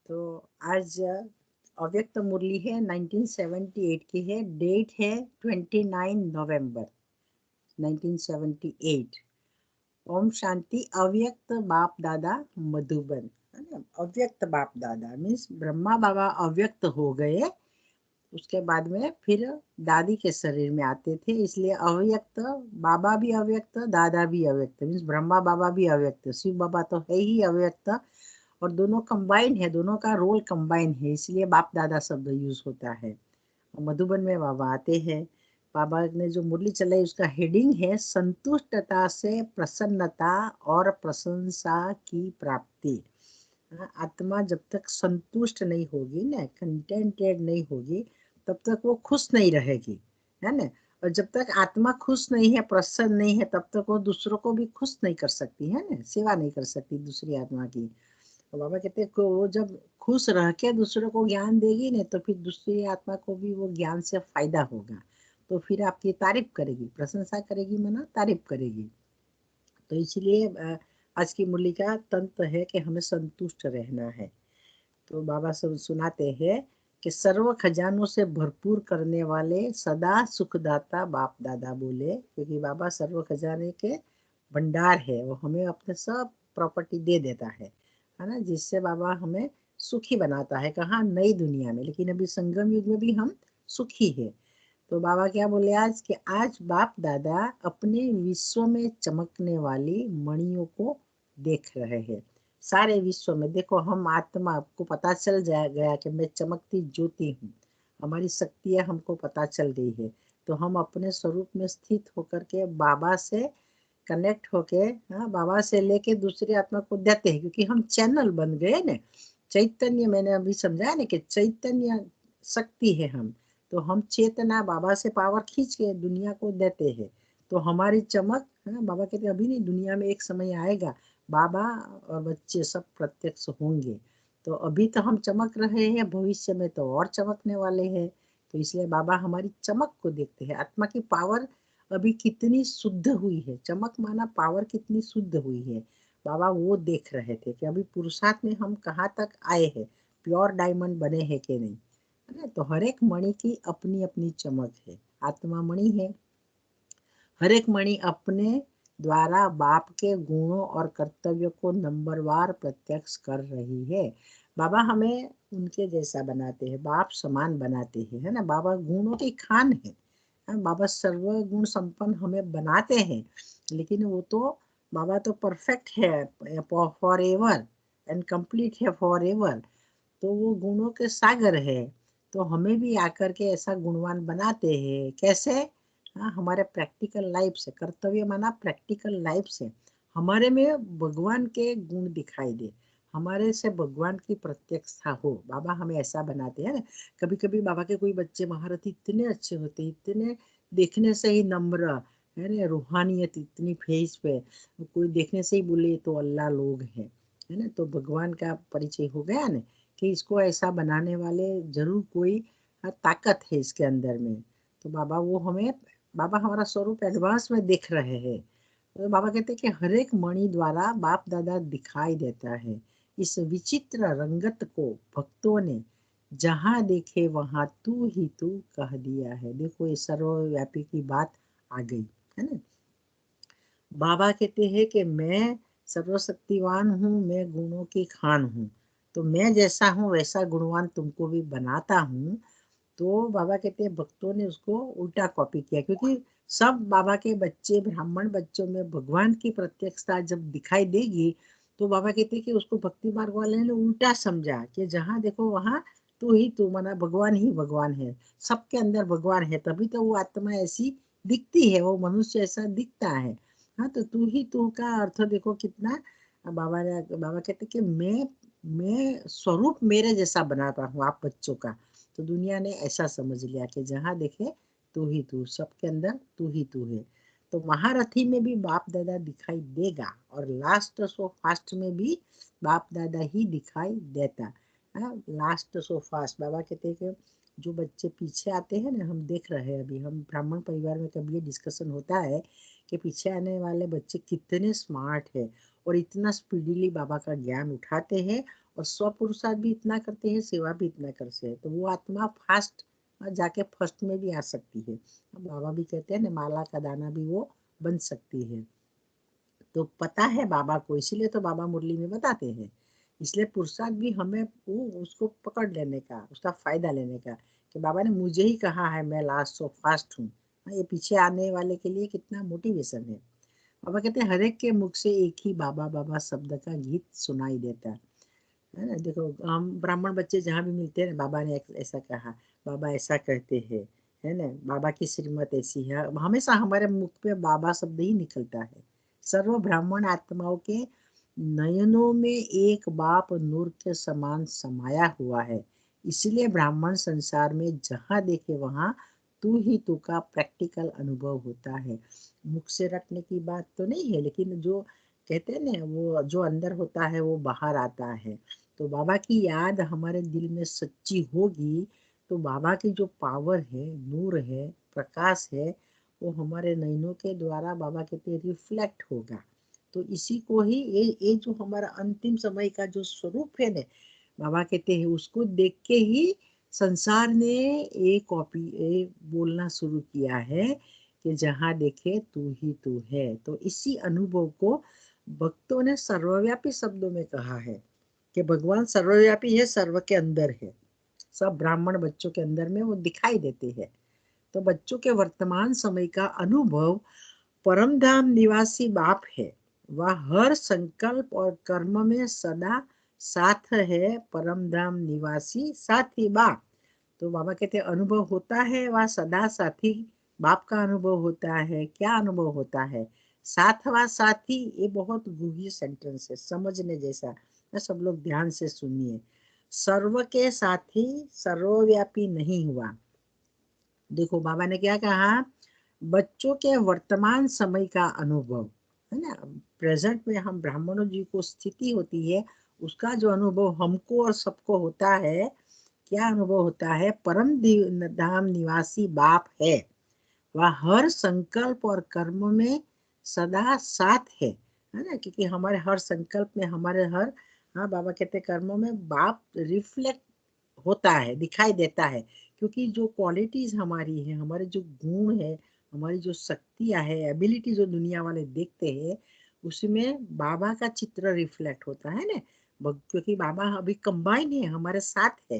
तो आज अव्यक्त मुरली है 1978 की है। डेट है 29 नवंबर 1978। ओम शांति। अव्यक्त बाप दादा मधुबन, है ना। अव्यक्त बाप दादा मीन्स ब्रह्मा बाबा अव्यक्त हो गए, उसके बाद में फिर दादी के शरीर में आते थे, इसलिए अव्यक्त बाबा भी अव्यक्त, दादा भी अव्यक्त मीन्स ब्रह्मा बाबा भी अव्यक्त, शिव बाबा तो है ही अव्यक्त। और दोनों कंबाइन है, दोनों का रोल कंबाइन है, इसलिए बाप दादा शब्द यूज होता है। मधुबन में बाबा आते हैं। बाबा ने जो मुरली चलाई उसका हेडिंग है संतुष्टता से प्रसन्नता और प्रशंसा की प्राप्ति। हाँ, आत्मा जब तक संतुष्ट नहीं होगी ना, कंटेंटेड नहीं होगी, तब तक वो खुश नहीं रहेगी, है ना। और जब तक आत्मा खुश नहीं है, प्रसन्न नहीं है, तब तक वो दूसरों को भी खुश नहीं कर सकती, है ना, सेवा नहीं कर सकती दूसरी आत्मा की। तो बाबा कहते हैं कि वो जब खुश रह के दूसरों को ज्ञान देगी ना, तो फिर दूसरी आत्मा को भी वो ज्ञान से फायदा होगा, तो फिर आपकी तारीफ करेगी, प्रशंसा करेगी, मना तारीफ करेगी। तो इसलिए आज की मुरली का तंत्र है कि हमें संतुष्ट रहना है। तो बाबा सब सुनाते हैं कि सर्व खजानों से भरपूर करने वाले सदा सुखदाता बाप दादा बोले, क्योंकि बाबा सर्व खजाने के भंडार है, वो हमें अपने सब प्रॉपर्टी दे देता है ना, जिससे बाबा हमें सुखी बनाता है। कहाँ? नई दुनिया में, लेकिन अभी संगम युग में भी हम सुखी है। तो बाबा क्या बोले आज कि आज बाप दादा अपने विश्व में चमकने वाली मणियों को देख रहे हैं। सारे विश्व में देखो, हम आत्मा, आपको पता चल जाए गया कि मैं चमकती ज्योति हूँ, हमारी शक्तियाँ हमको पता चल रही है। तो हम अपने स्वरूप में स्थित होकर के बाबा से कनेक्ट होके, हाँ, बाबा से लेके दूसरी आत्मा को देते हैं, क्योंकि हम चैनल बन गए ना। चैतन्य, मैंने अभी समझाया ना कि चैतन्य शक्ति है हम। तो हम चेतना बाबा से पावर खींच के दुनिया को देते हैं। तो हमारी चमक, हाँ, बाबा कहते हैं अभी नहीं, दुनिया में एक समय आएगा बाबा और बच्चे सब प्रत्यक्ष होंगे। तो अभी तो हम चमक रहे हैं, भविष्य में तो और चमकने वाले हैं। तो इसलिए बाबा हमारी चमक को देखते हैं, आत्मा की पावर अभी कितनी शुद्ध हुई है, चमक माना पावर कितनी शुद्ध हुई है। बाबा वो देख रहे थे कि अभी पुरुषार्थ में हम कहाँ तक आए हैं, प्योर डायमंड बने हैं कि नहीं, है ना। तो हर एक मणि की अपनी अपनी चमक है, आत्मा मणि है। हर एक मणि अपने द्वारा बाप के गुणों और कर्तव्य को नंबरवार प्रत्यक्ष कर रही है। बाबा हमें उनके जैसा बनाते हैं, बाप समान बनाते हैं, है ना। बाबा गुणों की खान है, हाँ, बाबा सर्व गुण संपन्न हमें बनाते हैं, लेकिन वो तो बाबा तो परफेक्ट है फॉर एवर एंड कंप्लीट है फॉर एवर। तो वो गुणों के सागर है। तो हमें भी आकर के ऐसा गुणवान बनाते हैं, कैसे? हाँ, हमारे प्रैक्टिकल लाइफ से, कर्तव्य माना प्रैक्टिकल लाइफ से हमारे में भगवान के गुण दिखाई दे, हमारे से भगवान की प्रत्यक्षता हो। बाबा हमें ऐसा बनाते हैं ना। कभी कभी बाबा के कोई बच्चे महारथी इतने अच्छे होते, इतने देखने से ही नम्र, है ना, रूहानियत इतनी फेस पे, कोई देखने से ही बोले तो अल्लाह लोग हैं, है ना। तो भगवान का परिचय हो गया ना, कि इसको ऐसा बनाने वाले जरूर कोई ताकत है इसके अंदर में। तो बाबा वो हमें, बाबा हमारा स्वरूप एडवांस में देख रहे हैं। तो बाबा कहते हैं कि हर एक मणि द्वारा बाप दादा दिखाई देता है। इस विचित्र रंगत को भक्तों ने जहां देखे वहां तू ही तू कह दिया है। देखो ये सर्वव्यापी की बात आ गई, है ना। बाबा कहते हैं कि मैं सर्वशक्तिवान हूँ, मैं गुणों की खान हूँ, तो मैं जैसा हूँ वैसा गुणवान तुमको भी बनाता हूँ। तो बाबा कहते हैं भक्तों ने उसको उल्टा कॉपी किया, क्योंकि सब बाबा के बच्चे, ब्राह्मण बच्चों में भगवान की प्रत्यक्षता जब दिखाई देगी, तो बाबा कहते हैं कि उसको भक्ति मार्ग वाले ने उल्टा समझा कि जहाँ देखो वहाँ तू ही तू, माना भगवान ही भगवान है, सबके अंदर भगवान है, तभी तो वो आत्मा ऐसी दिखती है, वो मनुष्य ऐसा दिखता है। हाँ, तो तू ही तू का अर्थ देखो कितना। बाबा कहते कि मैं स्वरूप मेरे जैसा बनाता हूँ आप बच्चों का। तो दुनिया ने ऐसा समझ लिया कि जहाँ देखे तू ही तू, सबके अंदर तू ही तू है। तो महारथी में भी बाप दादा दिखाई देगा, और लास्ट सो फास्ट में भी बाप दादा ही दिखाई देता। हाँ, लास्ट सो फास्ट बाबा कहते हैं कि जो बच्चे पीछे आते हैं ना, हम देख रहे हैं अभी, हम ब्राह्मण परिवार में कभी ये डिस्कशन होता है कि पीछे आने वाले बच्चे कितने स्मार्ट है, और इतना स्पीडीली बाबा का ज्ञान उठाते हैं और स्व पुरुषार्थ भी इतना करते हैं, सेवा भी इतना करते हैं, तो वो आत्मा फास्ट जाके फर्स्ट में भी आ सकती है। बाबा भी कहते हैं ना, माला का दाना भी वो बन सकती है। तो पता है बाबा को, इसीलिए तो बाबा मुरली में बताते हैं। इसलिए पुरुषार्थ भी हमें वो उसको पकड़ लेने का, उसका फायदा लेने का, कि बाबा ने मुझे ही कहा है मैं लास्ट सो फास्ट हूँ। ये पीछे आने वाले के लिए कितना मोटिवेशन है। बाबा कहते हैं हर एक के मुख से एक ही बाबा बाबा शब्द का गीत सुनाई देता है ना। देखो हम ब्राह्मण बच्चे जहाँ भी मिलते हैं ना, बाबा ने ऐसा कहा, बाबा ऐसा कहते हैं, है ना, बाबा की श्रीमत ऐसी है, हमेशा हमारे मुख पे बाबा शब्द ही निकलता है। सर्व ब्राह्मण आत्माओं के नयनों में एक बाप नूर के समान समाया हुआ है। इसलिए ब्राह्मण संसार में जहाँ देखे वहाँ तू ही तू का प्रैक्टिकल अनुभव होता है। मुख से रटने की बात तो नहीं है, लेकिन जो कहते हैं ना, वो जो अंदर होता है वो बाहर आता है। तो बाबा की याद हमारे दिल में सच्ची होगी, तो बाबा की जो पावर है, नूर है, प्रकाश है, वो हमारे नयनों के द्वारा बाबा कहते रिफ्लेक्ट होगा। तो इसी को ही ये जो हमारा अंतिम समय का जो स्वरूप है ना, बाबा कहते हैं उसको देख के ही संसार ने ये बोलना शुरू किया है कि जहाँ देखे तू ही तू है। तो इसी अनुभव को भक्तों ने सर्वव्यापी शब्दों में कहा है कि भगवान सर्वव्यापी है, सर्व के अंदर है, सब ब्राह्मण बच्चों के अंदर में वो दिखाई देते हैं। तो बच्चों के वर्तमान समय का अनुभव परमधाम निवासी बाप है। वह हर संकल्प और कर्म में सदा साथ है, परमधाम निवासी साथी बाप। तो बाबा कहते हैं अनुभव होता है, वह सदा साथी बाप का अनुभव होता है। क्या अनुभव होता है? साथवा साथी। ये बहुत गूढ़ी सेंटेंस है, समझने जैसा। सब लोग ध्यान से सुनिए। सर्व के साथी सर्वव्यापी नहीं हुआ। देखो बाबा ने क्या कहा, बच्चों के वर्तमान समय का अनुभव है ना, प्रेजेंट में हम ब्राह्मणों जी को स्थिति होती है, उसका जो अनुभव हमको और सबको होता है, क्या अनुभव होता है? परम धाम निवासी बाप है, वह हर संकल्प और कर्म में सदा साथ है ना, क्योंकि हमारे हर संकल्प में, हमारे हर, हाँ बाबा कहते कर्मों में बाप रिफ्लेक्ट होता है, दिखाई देता है। क्योंकि जो क्वालिटीज हमारी है, हमारे जो गुण है, हमारी जो शक्तियां है, एबिलिटी जो दुनिया वाले देखते हैं, उसमें बाबा का चित्र रिफ्लेक्ट होता है ना। क्योंकि बाबा अभी कंबाइन है, हमारे साथ है।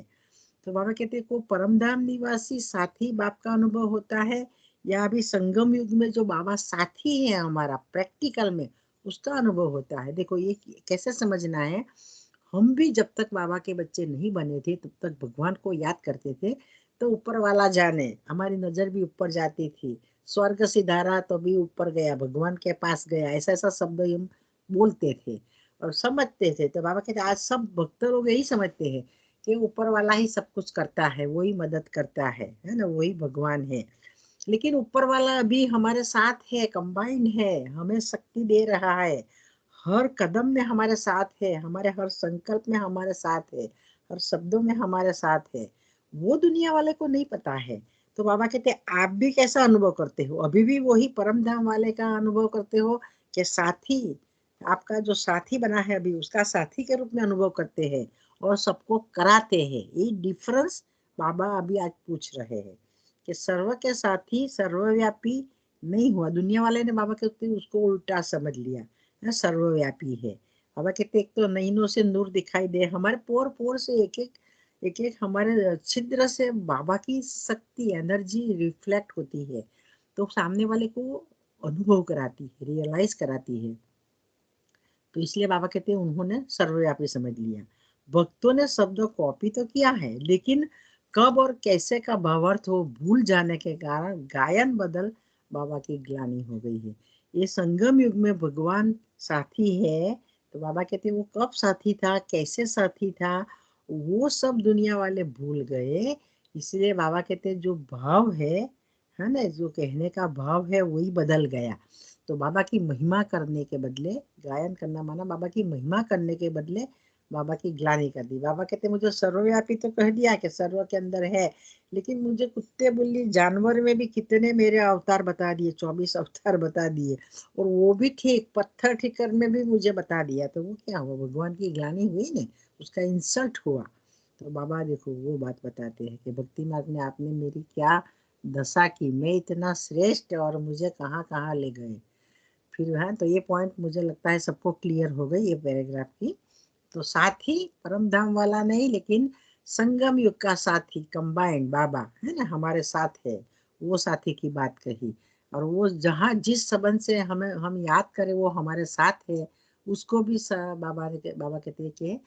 तो बाबा कहते हैं को परमधाम निवासी साथी बाप का अनुभव होता है, या अभी संगम युग में जो बाबा साथी है हमारा प्रैक्टिकल में, उसका अनुभव होता है। देखो ये कैसे समझना है, हम भी जब तक बाबा के बच्चे नहीं बने थे तब तक भगवान को याद करते थे, तो ऊपर वाला जाने, हमारी नजर भी ऊपर जाती थी। स्वर्ग सिधारा तो भी ऊपर गया, भगवान के पास गया, ऐसा ऐसा शब्द हम बोलते थे और समझते थे। तो बाबा कहते आज सब भक्त लोग यही समझते हैं कि ऊपर वाला ही सब कुछ करता है, वही मदद करता है ना, वही भगवान है। लेकिन ऊपर वाला अभी हमारे साथ है, कंबाइंड है, हमें शक्ति दे रहा है, हर कदम में हमारे साथ है, हमारे हर संकल्प में हमारे साथ है, हर शब्दों में हमारे साथ है। वो दुनिया वाले को नहीं पता है। तो बाबा कहते आप भी कैसा अनुभव करते हो? अभी भी वही परम धाम वाले का अनुभव करते हो कि साथी, आपका जो साथी बना है अभी उसका साथी के रूप में अनुभव करते हैं और सबको कराते हैं? ये डिफरेंस बाबा अभी आज पूछ रहे हैं कि सर्व के साथी सर्वव्यापी नहीं हुआ। दुनिया वाले ने बाबा कहते उसको उल्टा समझ लिया, सर्वव्यापी है। बाबा कहते एक तो नैनों से नूर दिखाई दे, हमारे पोर पोर से एक एक हमारे छिद्र से बाबा की शक्ति एनर्जी रिफ्लेक्ट होती है, तो सामने वाले को अनुभव कराती है, रियलाइज कराती है। तो इसलिए बाबा कहते हैं उन्होंने सर्वव्यापी समझ लिया। भक्तों ने शब्द कॉपी तो किया है, लेकिन कब और कैसे का भावार्थ हो भूल जाने के कारण गायन बदल बाबा की ग्लानि हो गई है। ये संगम युग में भगवान साथी है, तो बाबा कहते हैं वो कब साथी था, कैसे साथी था, वो सब दुनिया वाले भूल गए। इसलिए बाबा कहते हैं जो भाव है ना, जो कहने का भाव है वही बदल गया। तो बाबा की महिमा करने के बदले, गायन करना माना बाबा की महिमा करने के बदले बाबा की ग्लानि कर दी। बाबा कहते मुझे सर्वव्यापी तो कह दिया कि सर्व के अंदर है, लेकिन मुझे कुत्ते बिल्ली जानवर में भी कितने मेरे अवतार बता दिए, 24 अवतार बता दिए, और वो भी ठीक पत्थर ठिकर में भी मुझे बता दिया। तो वो क्या हुआ, भगवान की ग्लानि हुई ना, उसका इंसल्ट हुआ। तो बाबा देखो वो बात बताते हैं कि भक्ति मार्ग में आपने मेरी क्या दशा की, मैं इतना श्रेष्ठ और मुझे कहाँ कहाँ ले गए। फिर है तो ये पॉइंट मुझे लगता है सबको क्लियर हो गई ये पैराग्राफ की। तो साथी परम धाम वाला नहीं, लेकिन संगम युग का साथी कंबाइंड बाबा है ना, हमारे साथ है, वो साथी की बात कही। और वो जहाँ जिस संबंध से हमें हम याद करें वो हमारे साथ है, उसको भी बाबा कहते हैं कि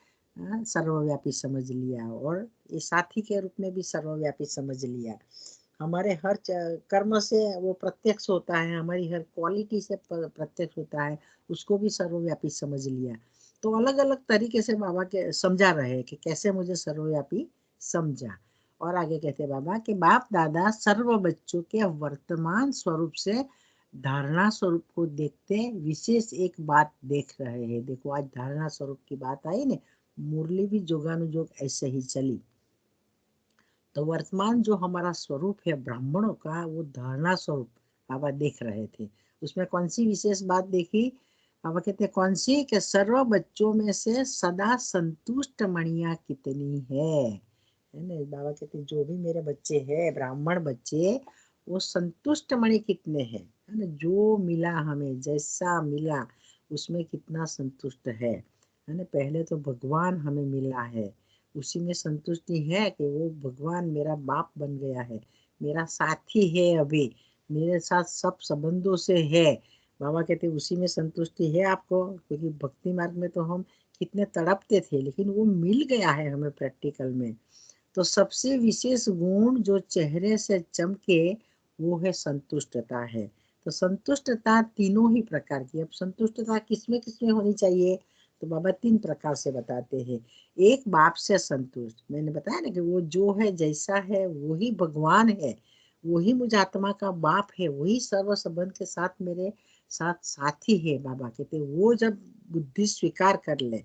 सर्वव्यापी समझ लिया, और ये साथी के रूप में भी सर्वव्यापी समझ लिया। हमारे हर कर्म से वो प्रत्यक्ष होता है, हमारी हर क्वालिटी से प्रत्यक्ष होता है, उसको भी सर्वव्यापी समझ लिया। तो अलग अलग तरीके से बाबा के समझा रहे हैं कि कैसे मुझे सर्वव्यापी समझा। और आगे कहते बाबा कि बाप दादा सर्व बच्चों के वर्तमान स्वरूप से धारणा स्वरूप को देखते विशेष एक बात देख रहे हैं। देखो आज धारणा स्वरूप की बात आई ने, मुरली भी जोगानुजोग ऐसे ही चली। तो वर्तमान जो हमारा स्वरूप है ब्राह्मणों का, वो धारणा स्वरूप बाबा देख रहे थे। उसमें कौन सी विशेष बात देखी, बाबा कहते कौन सी, कि सर्व बच्चों में से सदा संतुष्ट मणिया कितनी है ना। बाबा कहते जो भी मेरे बच्चे हैं ब्राह्मण बच्चे, वो संतुष्ट मणि कितने हैं, है ना, जो मिला हमें जैसा मिला उसमें कितना संतुष्ट है ना। पहले तो भगवान हमें मिला है, उसी में संतुष्टि है कि वो भगवान मेरा बाप बन गया है, मेरा साथी है, अभी मेरे साथ सब संबंधों से है। बाबा कहते उसी में संतुष्टि है आपको, क्योंकि भक्ति मार्ग में तो हम कितने तड़पते थे, लेकिन वो मिल गया है हमें प्रैक्टिकल में। तो सबसे विशेष गुण जो चेहरे से चमके वो है संतुष्टता है। तो संतुष्टता तीनों ही प्रकार की। अब संतुष्टता किसमें किसमें होनी चाहिए, तो बाबा 3 प्रकार से बताते हैं। एक बाप से संतुष्ट, मैंने बताया ना कि वो जो है जैसा है वही भगवान है, वही मुझ आत्मा का बाप है, वही सर्व संबंध के साथ मेरे साथ साथी है। बाबा कहते वो जब बुद्धि स्वीकार कर ले,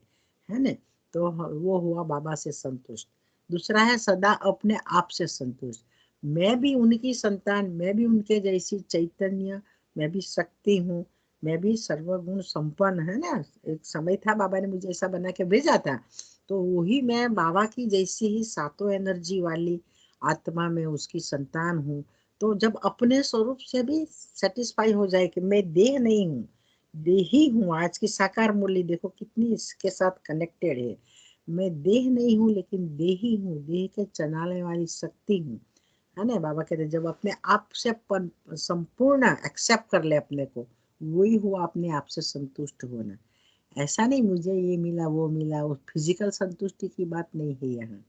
है ना, तो वो हुआ बाबा से संतुष्ट। दूसरा है सदा अपने आप से संतुष्ट, मैं भी उनकी संतान, मैं भी उनके जैसी चैतन्य, मैं भी शक्ति हूँ, मैं भी सर्वगुण संपन्न, है ना। एक समय था बाबा ने मुझे ऐसा बना के भेजा था, तो वही मैं बाबा की जैसी ही सातों एनर्जी वाली आत्मा में उसकी संतान हूँ। तो जब अपने स्वरूप से भी सेटिस्फाई हो जाए कि मैं देह नहीं हूँ, देही हूँ। आज की साकार मूल्य देखो कितनी इसके साथ कनेक्टेड है। मैं देह नहीं हूँ लेकिन देही हूँ, देह के चलाने वाली शक्ति हूँ, है ना। बाबा कहते जब अपने आप से संपूर्ण एक्सेप्ट कर ले अपने को, वही हुआ अपने आप से संतुष्ट होना। ऐसा नहीं मुझे ये मिला वो मिला, वो फिजिकल संतुष्टि की बात नहीं है यहाँ।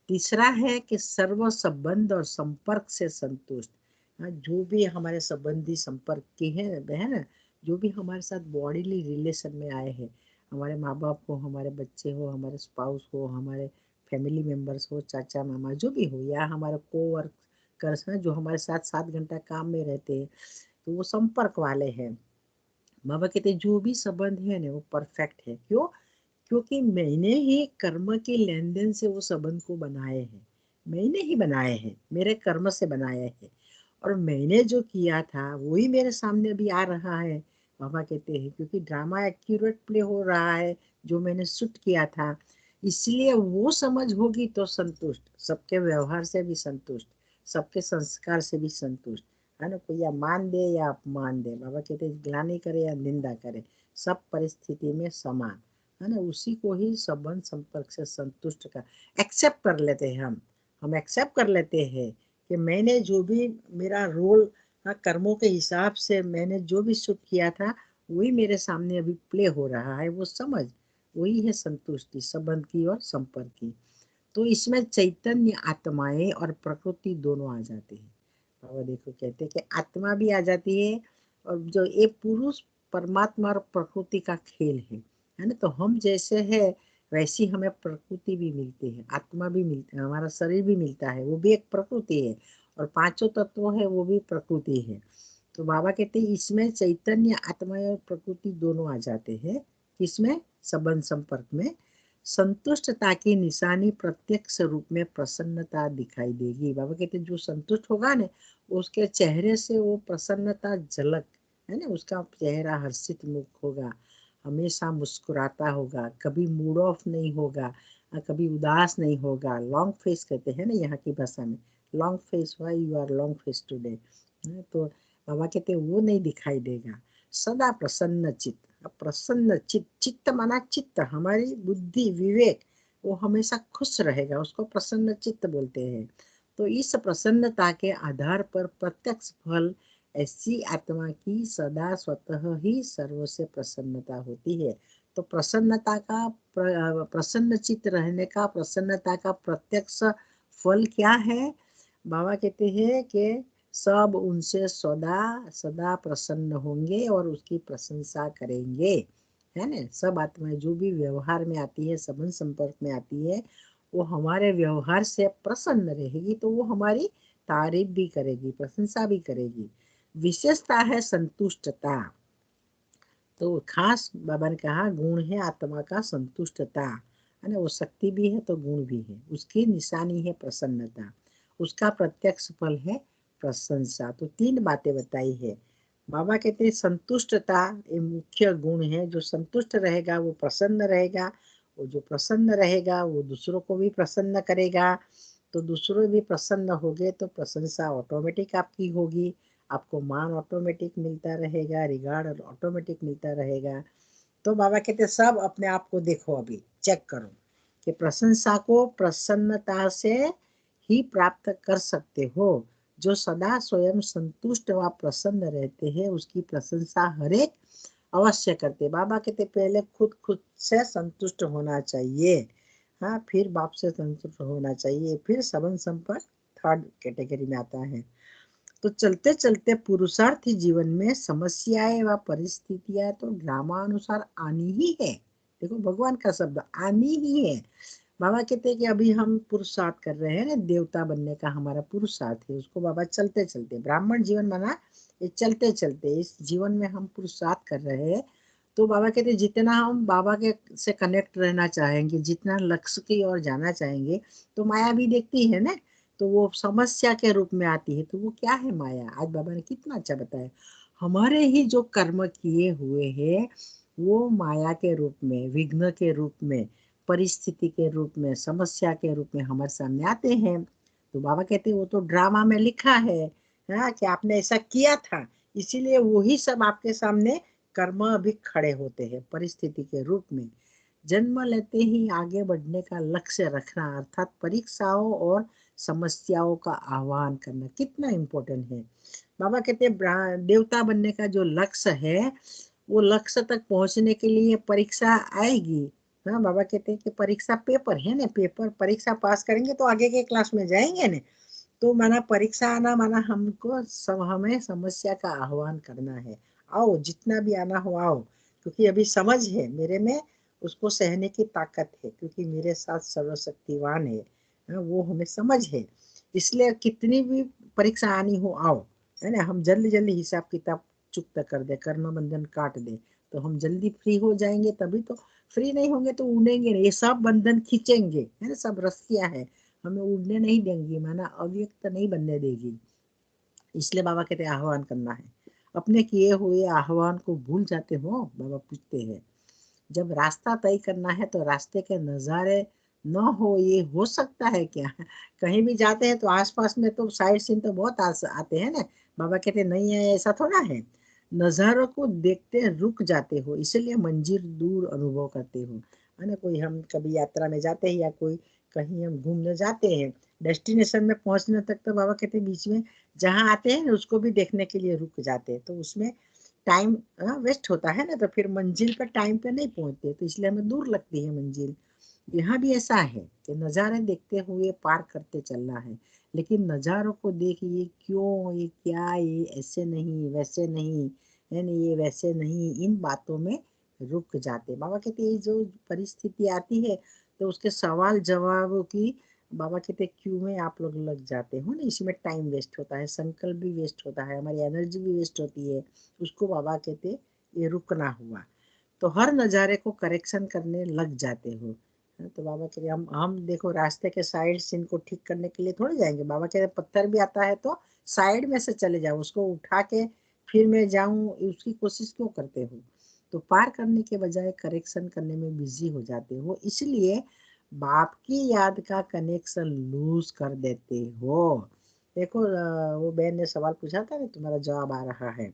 तीसरा है कि सर्व संबंध और संपर्क से संतुष्ट। हाँ, जो भी हमारे संबंधी संपर्क के है ना, जो भी हमारे साथ बॉडीली रिलेशन में आए हैं, हमारे माँ बाप हो, हमारे बच्चे हो, हमारे स्पाउस हो, हमारे फैमिली मेंबर्स हो, चाचा मामा जो भी हो, या हमारे कोवर्कर्स हैं जो हमारे साथ 7 घंटा काम में रहते हैं, तो वो संपर्क वाले हैं। बाबा कहते जो भी संबंध है ना वो परफेक्ट है। क्यों, क्योंकि मैंने ही कर्म के लेन देन से वो संबंध को बनाए हैं, मैंने ही बनाए हैं, मेरे कर्म से बनाए हैं। और मैंने जो किया था वही मेरे सामने अभी आ रहा है। बाबा कहते हैं क्योंकि ड्रामा एक्यूरेट प्ले हो रहा है जो मैंने शूट किया था, इसलिए वो समझ होगी तो संतुष्ट, सबके व्यवहार से भी संतुष्ट, सबके संस्कार से भी संतुष्ट, है ना। कोई या मान दे या अपमान दे, बाबा कहते ग्लानि करे या निंदा करे, सब परिस्थिति में समान, है ना। उसी को ही संबंध संपर्क से संतुष्ट कर एक्सेप्ट कर लेते हैं हम एक्सेप्ट कर लेते हैं कि मैंने जो भी मेरा रोल, हाँ, कर्मों के हिसाब से मैंने जो भी सुख किया था वही मेरे सामने अभी प्ले हो रहा है, वो समझ, वही है संतुष्टि संबंध की और संपर्क की। तो इसमें चैतन्य आत्माएं और प्रकृति दोनों आ जाते हैं। बाबा देखो कहते हैं कि आत्मा भी आ जाती है, और जो एक पुरुष परमात्मा और प्रकृति का खेल है ना। तो हम जैसे है वैसी हमें प्रकृति भी मिलती है, आत्मा भी मिलती है, हमारा शरीर भी मिलता है, वो भी एक प्रकृति है, और पांचों तत्व है वो भी प्रकृति है। तो बाबा कहते हैं इसमें चैतन्य आत्मा और प्रकृति दोनों आ जाते हैं, किसमें, संबंध संपर्क में। संतुष्टता की निशानी प्रत्यक्ष रूप में प्रसन्नता दिखाई देगी। बाबा कहते जो संतुष्ट होगा ना, उसके चेहरे से वो प्रसन्नता झलक, है ना, उसका चेहरा हर्षित मुख होगा, हमेशा मुस्कुराता होगा, कभी मूड ऑफ नहीं होगा, कभी उदास नहीं होगा। लॉन्ग फेस कहते हैं ना यहाँ की भाषा में, long face, why you are long face today. तो बाबा कहते वो नहीं दिखाई देगा। सदा प्रसन्न चित्त। अब प्रसन्न चित्त, चित्त माना चित्त, हमारी बुद्धि विवेक, वो हमेशा खुश रहेगा, उसको प्रसन्न चित्त बोलते हैं। तो इस प्रसन्नता के आधार पर प्रत्यक्ष फल ऐसी आत्मा की सदा स्वतः ही सर्व से प्रसन्नता होती है। तो प्रसन्नता का प्रसन्न चित्त रहने का, प्रसन्नता का प्रत्यक्ष फल क्या है? बाबा कहते हैं कि सब उनसे सदा सदा प्रसन्न होंगे और उसकी प्रशंसा करेंगे, है ना। सब आत्माएं जो भी व्यवहार में आती है, संबंध संपर्क में आती है, वो हमारे व्यवहार से प्रसन्न रहेगी, तो वो हमारी तारीफ भी करेगी, प्रशंसा भी करेगी। विशेषता है संतुष्टता। तो खास बाबा ने कहा गुण है आत्मा का संतुष्टता, है ना। वो शक्ति भी है तो गुण भी है, उसकी निशानी है प्रसन्नता, उसका प्रत्यक्ष फल है प्रशंसा। तो तीन बातें बताई है। बाबा कहते हैं संतुष्टता ये मुख्य गुण है। जो संतुष्ट रहेगा वो प्रसन्न रहेगा, वो जो प्रसन्न रहेगा वो दूसरों को भी प्रसन्न करेगा। तो दूसरों भी प्रसन्न हो गए तो प्रशंसा ऑटोमेटिक आपकी होगी, आपको मान ऑटोमेटिक मिलता रहेगा, रिगार्ड ऑटोमेटिक मिलता रहेगा। तो बाबा कहते सब अपने आप को देखो, अभी चेक करो कि प्रशंसा को प्रसन्नता से ही प्राप्त कर सकते हो। जो सदा स्वयं संतुष्ट व प्रसन्न रहते हैं उसकी प्रशंसा हरेक अवश्य करते। बाबा कहते पहले खुद खुद से संतुष्ट होना चाहिए, हाँ, फिर बाप से संतुष्ट होना चाहिए, फिर सबन संपर्क थर्ड कैटेगरी में आता है। तो चलते चलते पुरुषार्थी जीवन में समस्याएं व परिस्थितियां तो ड्रामानुसार आनी ही है। देखो भगवान का शब्द आनी ही है। बाबा कहते हैं कि अभी हम पुरुषार्थ कर रहे हैं ना, देवता बनने का हमारा पुरुषार्थ है, उसको बाबा चलते चलते, ब्राह्मण जीवन माना ये चलते चलते इस जीवन में हम पुरुषार्थ कर रहे हैं। तो बाबा कहते हैं जितना हम बाबा के से कनेक्ट रहना चाहेंगे, जितना लक्ष्य की ओर जाना चाहेंगे, तो माया भी देखती है ना, तो वो समस्या के रूप में आती है। तो वो क्या है माया? आज बाबा ने कितना अच्छा बताया। हमारे ही जो कर्म किए हुए हैं वो माया के रूप में, विघ्न के रूप में, परिस्थिति के रूप में, समस्या के रूप में हमारे सामने आते हैं। तो बाबा कहते हैं वो तो ड्रामा में लिखा है, हाँ, कि आपने ऐसा किया था, इसीलिए वही सब आपके सामने कर्म अभी खड़े होते हैं परिस्थिति के रूप में। जन्म लेते ही आगे बढ़ने का लक्ष्य रखना, अर्थात परीक्षाओं और समस्याओं का आह्वान करना कितना इम्पोर्टेंट है। बाबा कहते हैं देवता बनने का जो लक्ष्य है, वो लक्ष्य तक पहुंचने के लिए परीक्षा आएगी। हाँ, बाबा कहते हैं कि परीक्षा पेपर है ना, पेपर परीक्षा पास करेंगे तो आगे के क्लास में जाएंगे ना। तो माना परीक्षा आना माना हमको हमें समस्या का आह्वान करना है। आओ, जितना भी आना हो आओ, क्योंकि अभी समझ है मेरे में, उसको सहने की ताकत है, क्योंकि मेरे साथ सर्वशक्तिवान है। हाँ, वो हमें समझ है। इसलिए कितनी भी परीक्षा आनी हो आओ, है ना। हम जल्दी जल्दी हिसाब किताब चुकता कर दे, कर्म बंधन काट दे, तो हम जल्दी फ्री हो जाएंगे। तभी तो फ्री नहीं होंगे तो उड़ेंगे नहीं, ये सब बंधन खींचेंगे, है ना, सब रस्सियां है, हमें उड़ने नहीं देंगी, माना अव्यक्त नहीं बनने देगी। इसलिए बाबा कहते हैं आह्वान करना है। अपने किए हुए आह्वान को भूल जाते हो? बाबा पूछते हैं। जब रास्ता तय करना है तो रास्ते के नज़ारे न हो, ये हो सकता है क्या? कहीं भी जाते हैं तो आसपास में तो साइड सीन तो बहुत आते हैं ना। बाबा कहते नहीं है, ऐसा थोड़ा है। नज़ारों को देखते रुक जाते हो, इसलिए मंजिल दूर अनुभव करते हो, है ना। कोई हम कभी यात्रा में जाते हैं या कोई कहीं हम घूमने जाते हैं, डेस्टिनेशन में पहुंचने तक तो बाबा कहते बीच में जहाँ आते हैं उसको भी देखने के लिए रुक जाते हैं, तो उसमें टाइम वेस्ट होता है ना, तो फिर मंजिल पर टाइम पे नहीं पहुंचते, तो इसलिए हमें दूर लगती है मंजिल। यहाँ भी ऐसा है कि नज़ारे देखते हुए पार करते चलना है, लेकिन नज़ारों को देख ये क्यों, ये क्या, ये ऐसे नहीं वैसे नहीं, है ना, ये वैसे नहीं, इन बातों में रुक जाते। बाबा कहते ये जो परिस्थिति आती है तो उसके सवाल जवाबों की, बाबा कहते क्यों में आप लोग लग जाते हो ना, इसमें टाइम वेस्ट होता है, संकल्प भी वेस्ट होता है, हमारी एनर्जी भी वेस्ट होती है। उसको बाबा कहते ये रुकना हुआ। तो हर नज़ारे को करेक्शन करने लग जाते हो, तो बाबा कह रहे हम देखो रास्ते के साइड से इनको ठीक करने के लिए थोड़ी जाएंगे। बाबा कह रहे पत्थर भी आता है तो साइड में से चले जाओ, उसको उठा के फिर मैं जाऊं उसकी कोशिश क्यों करते हो। तो पार करने के बजाय करेक्शन करने में बिजी हो जाते हो, इसलिए बाप की याद का कनेक्शन लूज कर देते हो। देखो वो बहन ने सवाल पूछा था ना, तुम्हारा जवाब आ रहा है।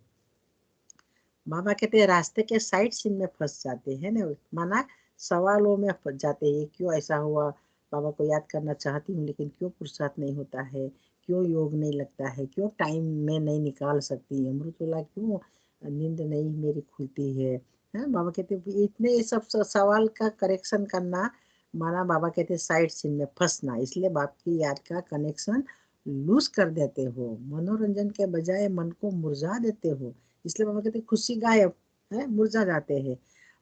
बाबा कहते हैं रास्ते के साइड सीन में फंस जाते हैं ना, माना सवालों में फंस जाते हैं, क्यों ऐसा हुआ, बाबा को याद करना चाहती हूँ लेकिन क्यों फुर्सत नहीं होता है, क्यों योग नहीं लगता है, क्यों टाइम में नहीं निकाल सकती, अमृतुल्ला क्यों नींद नहीं मेरी खुलती है बाबा कहते हैं इतने ये सब सवाल का करेक्शन करना, माना बाबा कहते हैं साइड सीन में फंसना, इसलिए बाप की याद का कनेक्शन लूज कर देते हो, मनोरंजन के बजाय मन को मुरझा देते हो, इसलिए बाबा कहते खुशी गायब है, मुरझा जाते हैं।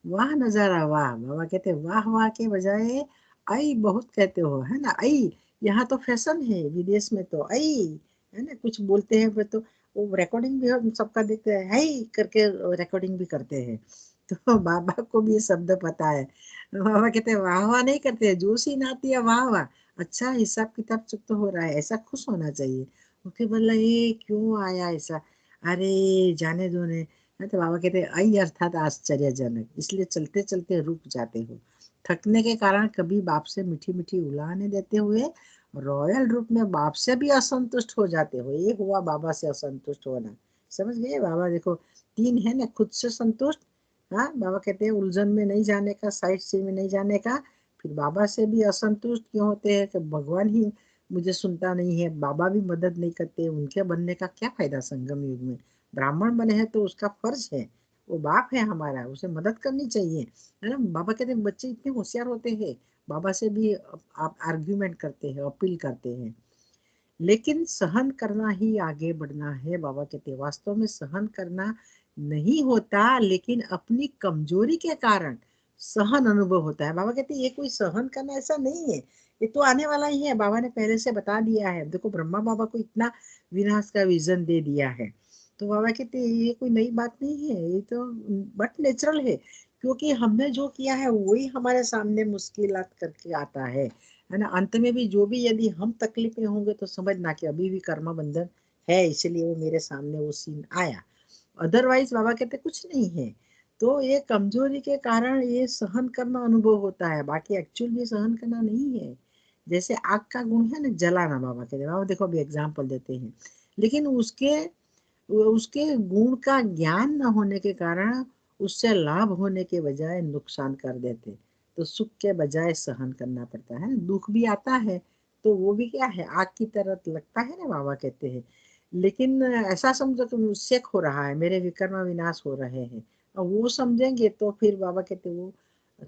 वाह नजारा वाह, बाबा कहते वाह वाह के बजाय आई बहुत कहते हो, है ना, आई यहाँ तो फैशन है, विदेश में तो आई, है ना, कुछ बोलते हैं फिर तो वो रिकॉर्डिंग भी हम सबका देखते हैं, हाई करके रिकॉर्डिंग भी करते हैं। तो बाबा को भी ये शब्द पता है। बाबा कहते हैं वाह वाह नहीं करते हैं, जो सीन आती है वाह वाह, अच्छा हिसाब किताब चुप तो हो रहा है, ऐसा खुश होना चाहिए। ओके बोला ये क्यों आया ऐसा, अरे जाने दो ने। तो बाबा कहते हैं आई अर्थात आश्चर्यजनक, इसलिए चलते चलते रुक जाते हो, थकने के कारण कभी बाप से मीठी मीठी उलाहने देते हुए रॉयल रूप में बाप से भी असंतुष्ट हो जाते हो। ये हुआ बाबा से असंतुष्ट होना, समझ गए बाबा। देखो तीन है ना, खुद से संतुष्ट, हाँ बाबा कहते हैं उलझन में नहीं जाने का, साइड से में नहीं जाने का, फिर बाबा से भी असंतुष्ट क्यों होते हैं कि भगवान ही मुझे सुनता नहीं है, बाबा भी मदद नहीं करते, उनके बनने का क्या फायदा संगम युग में, ब्राह्मण बने हैं तो उसका फर्ज है, वो बाप है हमारा, उसे मदद करनी चाहिए, है ना। बाबा कहते हैं बच्चे इतने होशियार होते हैं, बाबा से भी आप आर्ग्यूमेंट करते हैं, अपील करते हैं, लेकिन सहन करना ही आगे बढ़ना है। बाबा कहते हैं वास्तव में सहन करना नहीं होता, लेकिन अपनी कमजोरी के कारण सहन अनुभव होता है। बाबा कहते हैं ये कोई सहन करना ऐसा नहीं है, ये तो आने वाला ही है, बाबा ने पहले से बता दिया है। देखो ब्रह्मा बाबा को इतना विनाश का विजन दे दिया है, तो बाबा कहते हैं ये कोई नई बात नहीं है, ये तो बट नेचुरल है, क्योंकि हमने जो किया है वही हमारे सामने मुश्किलात करके आता है ना। अंत में भी जो भी यदि हम तकलीफ में होंगे तो समझना कि अभी भी कर्म बंधन है, इसलिए वो मेरे सामने वो सीन आया, अदरवाइज बाबा कहते कुछ नहीं है। तो ये कमजोरी के कारण ये सहन करना अनुभव होता है, बाकी एक्चुअल में सहन करना नहीं है। जैसे आग का गुण है ना जलाना, बाबा कहते हैं, बाबा देखो अभी एग्जाम्पल देते हैं, लेकिन उसके उसके गुण का ज्ञान न होने के कारण उससे लाभ होने के बजाय नुकसान कर देते, तो सुख के बजाय सहन करना पड़ता है ना, दुख भी आता है तो वो भी क्या है आग की तरह लगता है ना, बाबा कहते हैं, लेकिन ऐसा समझो कि मुझसे हो रहा है, मेरे विकर्म विनाश हो रहे हैं, और वो समझेंगे तो फिर बाबा कहते वो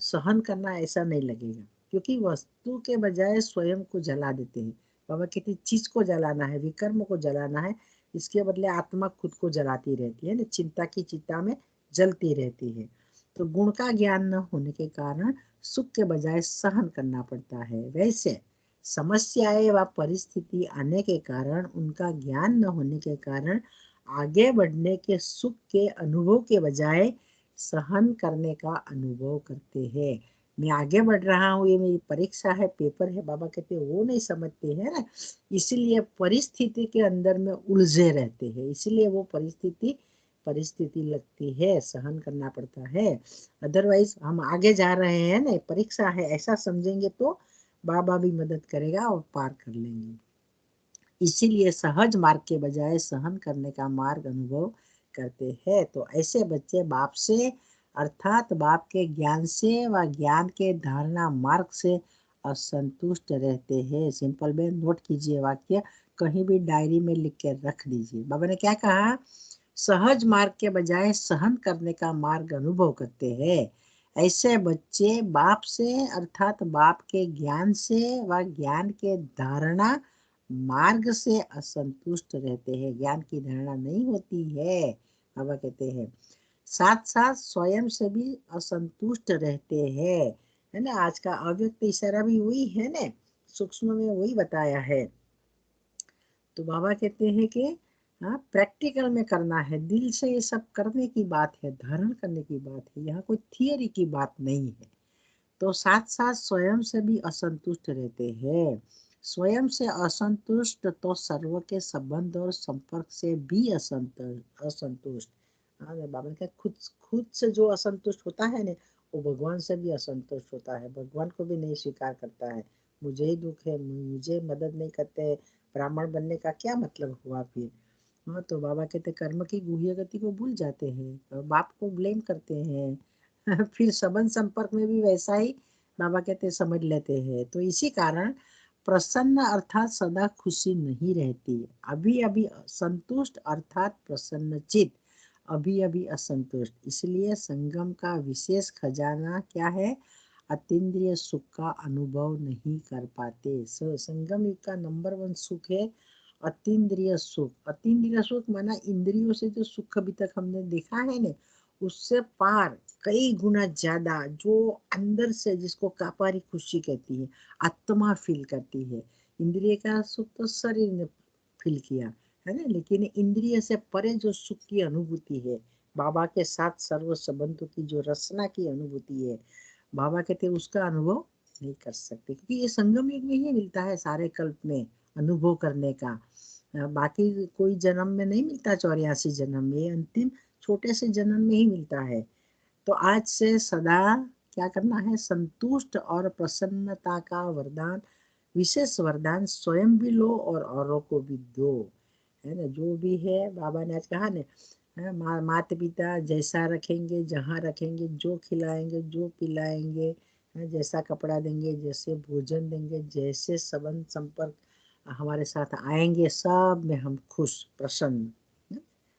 सहन करना ऐसा नहीं लगेगा, क्योंकि वस्तु के बजाय स्वयं को जला देते हैं। बाबा कहते चीज को जलाना है, विकर्म को जलाना है, इसके बदले आत्मा खुद को जलाती रहती है ना, चिंता की चिता में जलती रहती है। तो गुण का ज्ञान न होने के कारण सुख के बजाय सहन करना पड़ता है। वैसे समस्याएं व परिस्थिति आने के कारण उनका ज्ञान न होने के कारण आगे बढ़ने के सुख के अनुभव के बजाय सहन करने का अनुभव करते हैं। मैं आगे बढ़ रहा हूँ, ये मेरी परीक्षा है, पेपर है, बाबा कहते हैं वो नहीं समझते हैं ना, इसीलिए परिस्थिति के अंदर में उलझे रहते हैं, इसीलिए वो परिस्थिति परिस्थिति लगती है, सहन करना पड़ता है। अदरवाइज हम आगे जा रहे हैं ना, परीक्षा है ऐसा समझेंगे तो बाबा भी मदद करेगा और पार कर लेंगे। इसीलिए सहज मार्ग के बजाय सहन करने का मार्ग अनुभव करते हैं। तो ऐसे बच्चे बाप से अर्थात बाप के ज्ञान से व ज्ञान के धारणा मार्ग से असंतुष्ट रहते हैं। सिंपल में नोट कीजिए वाक्य, कहीं भी डायरी में लिख के रख दीजिए। बाबा ने क्या कहा, सहज मार्ग के बजाय सहन करने का मार्ग अनुभव करते हैं। ऐसे बच्चे बाप से अर्थात बाप के ज्ञान से व ज्ञान के धारणा मार्ग से असंतुष्ट रहते हैं, ज्ञान की धारणा नहीं होती है, बाबा कहते हैं, साथ साथ स्वयं से भी असंतुष्ट रहते हैं, है ना। आज का अव्यक्त इशारा भी वही है ना, सूक्ष्म में वही बताया है। तो बाबा कहते हैं कि हाँ प्रैक्टिकल में करना है, दिल से ये सब करने की बात है, धारण करने की बात है, यहाँ कोई थियरी की बात नहीं है। तो साथ साथ स्वयं से भी असंतुष्ट रहते हैं। स्वयं से असंतुष्ट तो सर्व के संबंध और संपर्क से भी असंतुष्ट। हाँ, बाबा ने कहा खुद खुद से जो असंतुष्ट होता है ना, वो भगवान से भी असंतुष्ट होता है, भगवान को भी नहीं स्वीकार करता है। मुझे ही दुख है, मुझे मदद नहीं करते, ब्राह्मण बनने का क्या मतलब हुआ फिर। हाँ, तो बाबा कहते कर्म की गुह्य गति को भूल जाते हैं और बाप को ब्लेम करते हैं। फिर संबंध संपर्क में भी वैसा ही बाबा कहते समझ लेते हैं। तो इसी कारण प्रसन्न अर्थात सदा खुशी नहीं रहती, अभी अभी संतुष्ट अर्थात प्रसन्न चित, अभी अभी असंतुष्ट। इसलिए संगम का विशेष खजाना क्या है, अतीन्द्रिय सुख का अनुभव नहीं कर पाते। संगम युग का नंबर 1 सुख है अतीन्द्रिय सुख। अतीन्द्रिय सुख माना इंद्रियों से जो सुख अभी तक हमने देखा है ना, उससे पार कई गुना ज्यादा, जो अंदर से, जिसको कापारी खुशी कहती है, आत्मा फील करती है। इंद्रिय का सुख तो शरीर ने फील किया है ना, लेकिन इंद्रिय से परे जो सुख की अनुभूति है, बाबा के साथ सर्व संबंधों की जो रचना की अनुभूति है, बाबा कहते हैं उसका अनुभव नहीं कर सकते, क्योंकि ये संगम युग में ही मिलता है सारे कल्प में अनुभव करने का। बाकी कोई जन्म में नहीं मिलता, 84 जन्म में, अंतिम छोटे से जन्म में ही मिलता है। तो आज से सदा क्या करना है, संतुष्ट और प्रसन्नता का वरदान, विशेष वरदान स्वयं भी लो और औरों को भी दो, है ना। जो भी है बाबा ने आज कहा ना, माता पिता जैसा रखेंगे, जहाँ रखेंगे, जो खिलाएंगे, जो पिलाएंगे, जैसा कपड़ा देंगे, जैसे भोजन देंगे, जैसे संबंध संपर्क हमारे साथ आएंगे, सब में हम खुश प्रसन्न।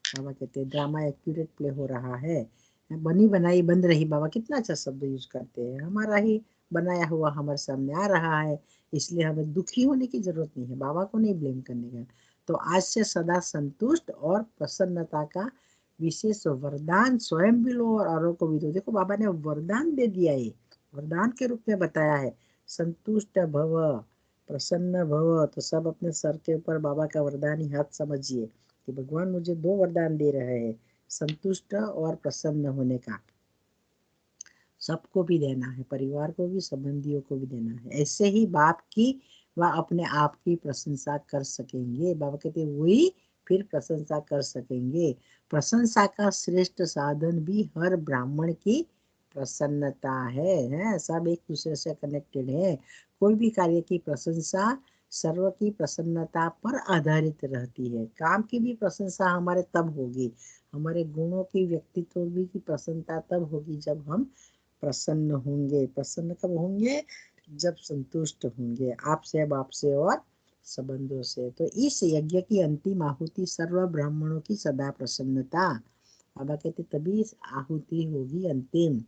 बाबा कहते हैं ड्रामा एक्यूरेट प्ले हो रहा है, बनी बनाई बन रही, बाबा कितना अच्छा शब्द यूज करते हैं, हमारा ही बनाया हुआ हमारे सामने आ रहा है, इसलिए हमें दुखी होने की जरूरत नहीं है, बाबा को नहीं ब्लेम करने का। तो आज से सदा संतुष्ट और प्रसन्नता का विशेष वरदान स्वयं भी लो और औरों को भी दो। देखो बाबा ने वरदान दे दिया, ये वरदान के रूप में बताया है, संतुष्ट भव, प्रसन्न भव। तो सब अपने सर के ऊपर बाबा का वरदान ही हाथ समझिए कि भगवान मुझे 2 वरदान दे रहे हैं, संतुष्ट और प्रसन्न होने का। सबको भी देना है, परिवार को भी, संबंधियों को भी देना है। ऐसे ही बाप की व अपने आप की प्रशंसा कर सकेंगे। बाबा कहते वही फिर प्रशंसा कर सकेंगे। प्रशंसा का श्रेष्ठ साधन भी हर ब्राह्मण की प्रसन्नता है, सब एक दूसरे से कनेक्टेड है। कोई भी कार्य की प्रशंसा सर्व की प्रसन्नता पर आधारित रहती है। काम की भी प्रशंसा हमारे तब होगी, हमारे गुणों की, व्यक्तित्व की प्रसन्नता तब होगी जब हम प्रसन्न होंगे। प्रसन्न कब होंगे, जब संतुष्ट होंगे आपसे, बाप से और संबंधों से। तो इस यज्ञ की अंतिम आहुति सर्व ब्राह्मणों की सदा प्रसन्नता। बाबा कहते तभी इस आहुति होगी अंतिम।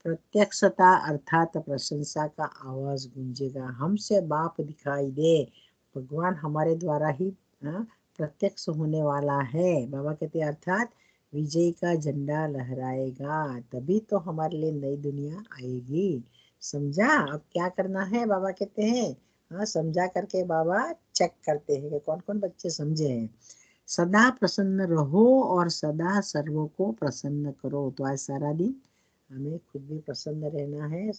प्रत्यक्षता अर्थात प्रशंसा का आवाज गूंजेगा, हमसे बाप दिखाई दे, भगवान हमारे द्वारा ही प्रत्यक्ष होने वाला है। बाबा कहते अर्थात विजय का झंडा लहराएगा, तभी तो हमारे लिए नई दुनिया आएगी। समझा अब क्या करना है, बाबा कहते हैं। हाँ, समझा करके बाबा चेक करते हैं कि कौन कौन बच्चे समझे हैं। सदा प्रसन्न रहो और सदा सर्वों को प्रसन्न करो। तो आज सारा दिन हमें खुद भी प्रसन्न रहना है,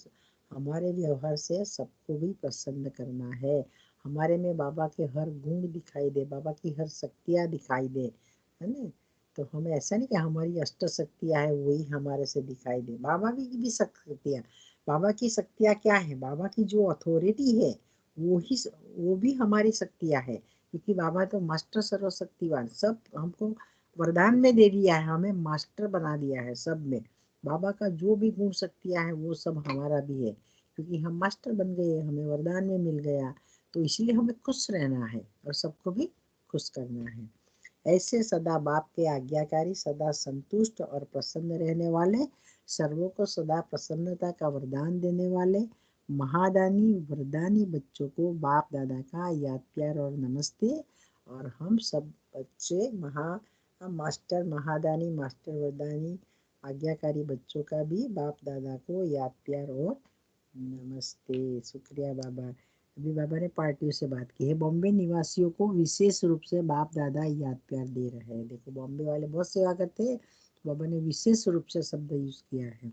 हमारे व्यवहार से सबको भी प्रसन्न करना है। हमारे में बाबा के हर गुण दिखाई दे, बाबा की हर शक्तियाँ दिखाई दे, है ना। तो हमें ऐसा नहीं कि हमारी अष्ट शक्तियाँ है वही हमारे से दिखाई दे, बाबा की भी शक्तियाँ। बाबा की शक्तियाँ क्या है, बाबा की जो अथॉरिटी है वो भी हमारी शक्तियाँ है, क्योंकि बाबा तो मास्टर सर्वशक्तिवान, सब हमको वरदान में दे दिया है, हमें मास्टर बना दिया है सब में। बाबा का जो भी गुण शक्तियाँ है वो सब हमारा भी है, क्योंकि हम मास्टर बन गए, हमें वरदान में मिल गया। तो इसलिए हमें खुश रहना है और सबको भी खुश करना है। ऐसे सदा बाप के आज्ञाकारी, सदा संतुष्ट और प्रसन्न रहने वाले, सर्वों को सदा प्रसन्नता का वरदान देने वाले महादानी वरदानी बच्चों को बाप दादा का याद प्यार और नमस्ते। और हम सब बच्चे मास्टर महादानी, मास्टर वरदानी, आज्ञाकारी बच्चों का भी बाप दादा को याद प्यार और नमस्ते। शुक्रिया बाबा। अभी बाबा ने पार्टियों से बात की है, बॉम्बे निवासियों को विशेष रूप से बाप दादा याद प्यार दे रहे हैं। देखो बॉम्बे वाले बहुत सेवा करते हैं, तो बाबा ने विशेष रूप से शब्द यूज किया है।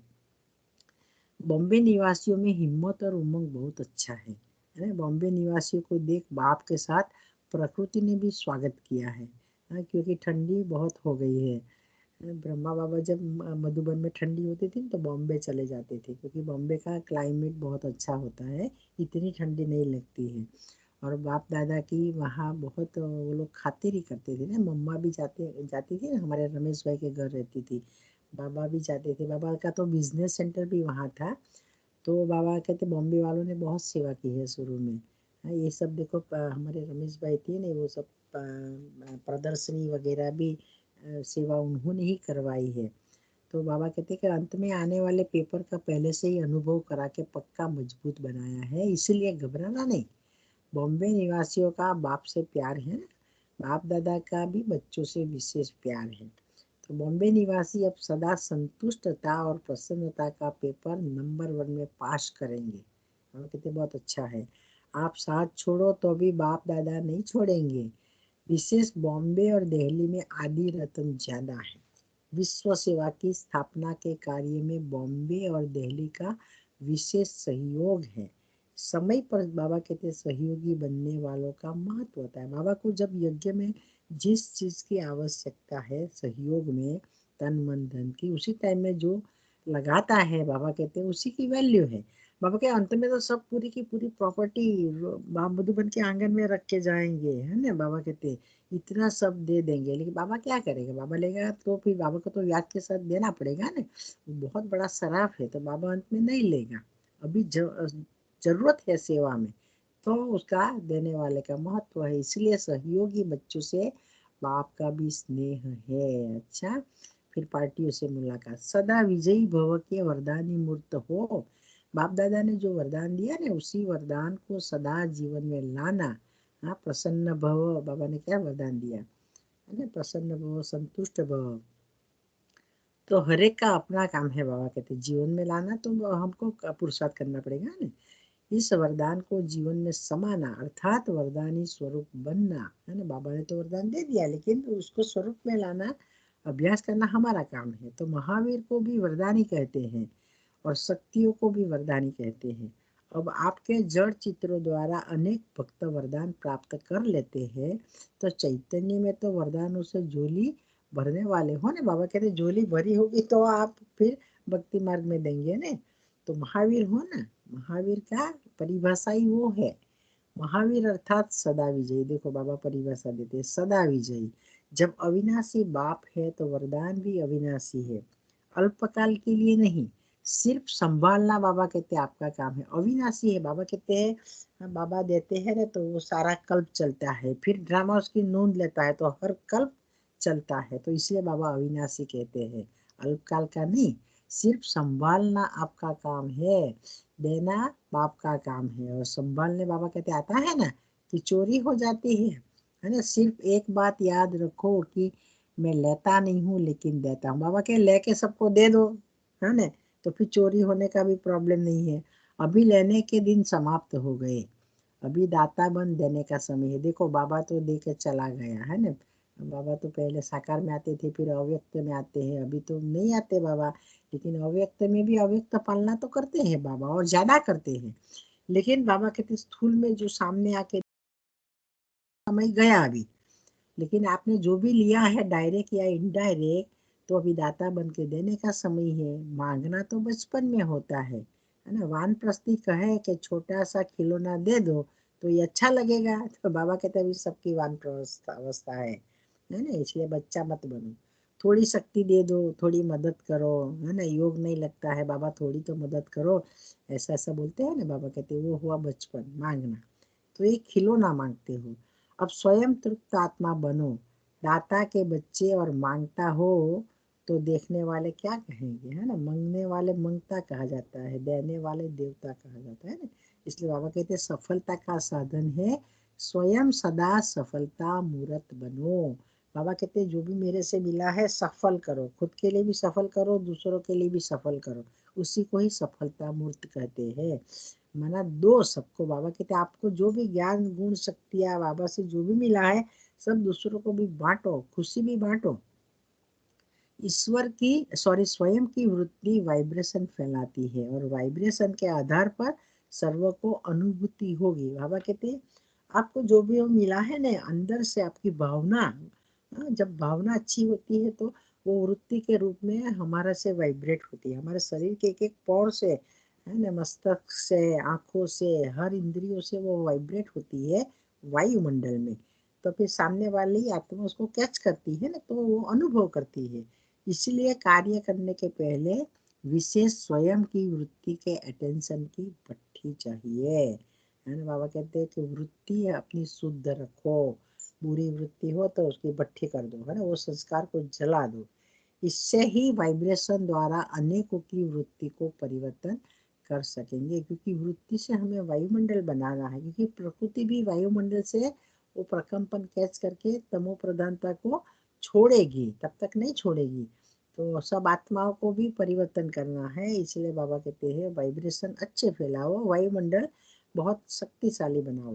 बॉम्बे निवासियों में हिम्मत और उमंग बहुत अच्छा है ना। बॉम्बे निवासियों को देख बाप के साथ प्रकृति ने भी स्वागत किया है क्योंकि ठंडी बहुत हो गई है। ब्रह्मा बाबा जब मधुबन में ठंडी होती थी तो बॉम्बे चले जाते थे क्योंकि बॉम्बे का क्लाइमेट बहुत अच्छा होता है, इतनी ठंडी नहीं लगती है। और बाप दादा की वहाँ बहुत वो लोग खातिरी करते थे ना। मम्मा भी जाती थी ना, हमारे रमेश भाई के घर रहती थी, बाबा भी जाते थे। बाबा का तो बिजनेस सेंटर भी वहाँ था। तो बाबा कहते बॉम्बे वालों ने बहुत सेवा की है शुरू में। ये सब देखो हमारे रमेश भाई थे ना, वो सब प्रदर्शनी वगैरह भी सेवा उन्होंने ही करवाई है। तो बाबा कहते कि अंत में आने वाले पेपर का पहले से ही अनुभव करा के पक्का मजबूत बनाया है, इसीलिए घबराना नहीं। बॉम्बे निवासियों का बाप से प्यार है ना, बाप दादा का भी बच्चों से विशेष प्यार है। तो बॉम्बे निवासी अब सदा संतुष्टता और प्रसन्नता का पेपर नंबर 1 में पास करेंगे। और कहते बहुत अच्छा है। आप साथ छोड़ो तो भी बाप दादा नहीं छोड़ेंगे। विशेष बॉम्बे और दिल्ली में आदि रत्न ज्यादा है। विश्व सेवा की स्थापना के कार्य में बॉम्बे और दिल्ली का विशेष सहयोग है। समय पर बाबा कहते सहयोगी बनने वालों का महत्व होता है। बाबा को जब यज्ञ में जिस चीज की आवश्यकता है सहयोग में, तन मन धन की, उसी टाइम में जो लगाता है बाबा कहते हैं उसी की वैल्यू है। बाबा के अंत में तो सब पूरी की पूरी प्रॉपर्टी मधुबन के आंगन में रख के जाएंगे, है ना। बाबा कहते इतना सब दे देंगे, लेकिन बाबा क्या करेगा? बाबा लेगा तो फिर बाबा को तो याद के साथ देना पड़ेगा ना। बहुत बड़ा शराफ है तो बाबा अंत में नहीं लेगा। अभी जरूरत है सेवा में तो उसका देने वाले का महत्व है, इसलिए सहयोगी बच्चों से बाप का भी स्नेह है। अच्छा, फिर पार्टियों से मुलाकात। सदा विजयी भव के वरदानी मूर्त हो। बाप दादा ने जो वरदान दिया ना, उसी वरदान को सदा जीवन में लाना। हाँ, प्रसन्न भव, बाबा ने क्या वरदान दिया है ना, प्रसन्न भव, संतुष्ट भव। तो हर एक का अपना काम है, बाबा कहते जीवन में लाना तो हमको पुरुषार्थ करना पड़ेगा ना। इस वरदान को जीवन में समाना अर्थात वरदानी स्वरूप बनना, है ना। बाबा ने तो वरदान दे दिया लेकिन उसको स्वरूप में लाना, अभ्यास करना हमारा काम है। तो महावीर को भी वरदानी कहते हैं और शक्तियों को भी वरदानी कहते हैं। अब आपके जड़ चित्रों द्वारा अनेक भक्त वरदान प्राप्त कर लेते हैं, तो चैतन्य में तो वरदानों से झोली भरने वाले हो ना। बाबा कहते झोली भरी होगी तो आप फिर भक्ति मार्ग में देंगे ना। तो महावीर हो ना, महावीर का परिभाषा ही वो है। महावीर अर्थात सदा विजयी। देखो बाबा परिभाषा देते हैं, सदा विजयी। जब अविनाशी बाप है तो वरदान भी अविनाशी है, अल्पकाल के लिए नहीं, सिर्फ संभालना बाबा कहते हैं आपका काम है। अविनाशी है, बाबा कहते हैं बाबा देते हैं ना तो वो सारा कल्प चलता है, फिर ड्रामा उसकी नोंद लेता है तो हर कल्प चलता है। तो इसलिए बाबा अविनाशी कहते हैं, अल्पकाल का नहीं। सिर्फ संभालना आपका काम है, देना बाप का काम है। और संभालने बाबा कहते आता है ना कि चोरी हो जाती है ना। सिर्फ एक बात याद रखो कि मैं लेता नहीं हूँ लेकिन देता हूँ। बाबा के लेके सबको दे दो, है ना, तो फिर चोरी होने का भी प्रॉब्लम नहीं है। अभी लेने के दिन समाप्त हो गए, अभी दाता बन देने का समय है। देखो बाबा तो दे के चला गया, है ना। बाबा तो पहले साकार में आते थे, फिर अव्यक्त में आते हैं, अभी तो नहीं आते बाबा। लेकिन अव्यक्त में भी अव्यक्त पालना तो करते हैं बाबा, और ज्यादा करते हैं। लेकिन बाबा कहते स्थूल में जो सामने आके समय गया अभी, लेकिन आपने जो भी लिया है डायरेक्ट या इनडायरेक्ट, तो अभी दाता बन के देने का समय है। मांगना तो बचपन में होता है ना। वानप्रस्थी कहे कि छोटा सा खिलौना दे दो तो ये अच्छा लगेगा, तो बाबा कहते अभी सबकी वानप्रस्थ अवस्था है ना, इसलिए बच्चा मत बनो। थोड़ी शक्ति दे दो, थोड़ी मदद करो, है ना। योग नहीं लगता है बाबा, थोड़ी तो मदद करो, ऐसा ऐसा बोलते हैं ना। बाबा कहते वो हुआ बचपन मांगना। तो एक खिलौना मांगते हो, अब स्वयं तृप्त आत्मा बनो, दाता के बच्चे और मांगता हो तो देखने वाले क्या कहेंगे, है ना। मांगने वाले मंगता कहा जाता है, देने वाले देवता कहा जाता है ना। इसलिए बाबा कहते हैं सफलता का साधन है स्वयं सदा सफलता मूर्त बनो। बाबा कहते हैं जो भी मेरे से मिला है सफल करो, खुद के लिए भी सफल करो, दूसरों के लिए भी सफल करो, उसी को ही सफलता मूर्त कहते हैं। माना दो सबको। बाबा कहते आपको जो भी ज्ञान गुण शक्तियाँ बाबा से जो भी मिला है सब दूसरों को भी बांटो, खुशी भी बांटो। ईश्वर की स्वयं की वृत्ति वाइब्रेशन फैलाती है और वाइब्रेशन के आधार पर सर्व को अनुभूति होगी। बाबा कहते हैं आपको जो भी वो मिला है ना, अंदर से आपकी भावना, जब भावना अच्छी होती है तो वो वृत्ति के रूप में हमारा से वाइब्रेट होती है, हमारे शरीर के एक एक पौर से, है ना, मस्तक से, आंखों से, हर इंद्रियों से वो वाइब्रेट होती है वायुमंडल में। तो फिर सामने वाली आत्मा उसको कैच करती है ना, तो वो अनुभव करती है। इसलिए कार्य करने के पहले विशेष स्वयं की वृत्ति के अटेंशन की भट्ठी चाहिए, है ना। बाबा कहते हैं कि वृत्ति अपनी शुद्ध रखो, बुरी वृत्ति हो तो उसकी भट्ठी कर दो, है ना, वो संस्कार को जला दो। इससे ही वाइब्रेशन द्वारा अनेकों की वृत्ति को परिवर्तन कर सकेंगे, क्योंकि वृत्ति से हमें वायुमंडल बनाना है, क्योंकि प्रकृति भी वायुमंडल से वो प्रकम्पन कैच करके तमो प्रधानता को छोड़ेगी, तब तक नहीं छोड़ेगी। तो सब आत्माओं को भी परिवर्तन करना है, इसलिए बाबा कहते हैं वाइब्रेशन अच्छे फैलाओ, वायुमंडल बहुत शक्तिशाली बनाओ।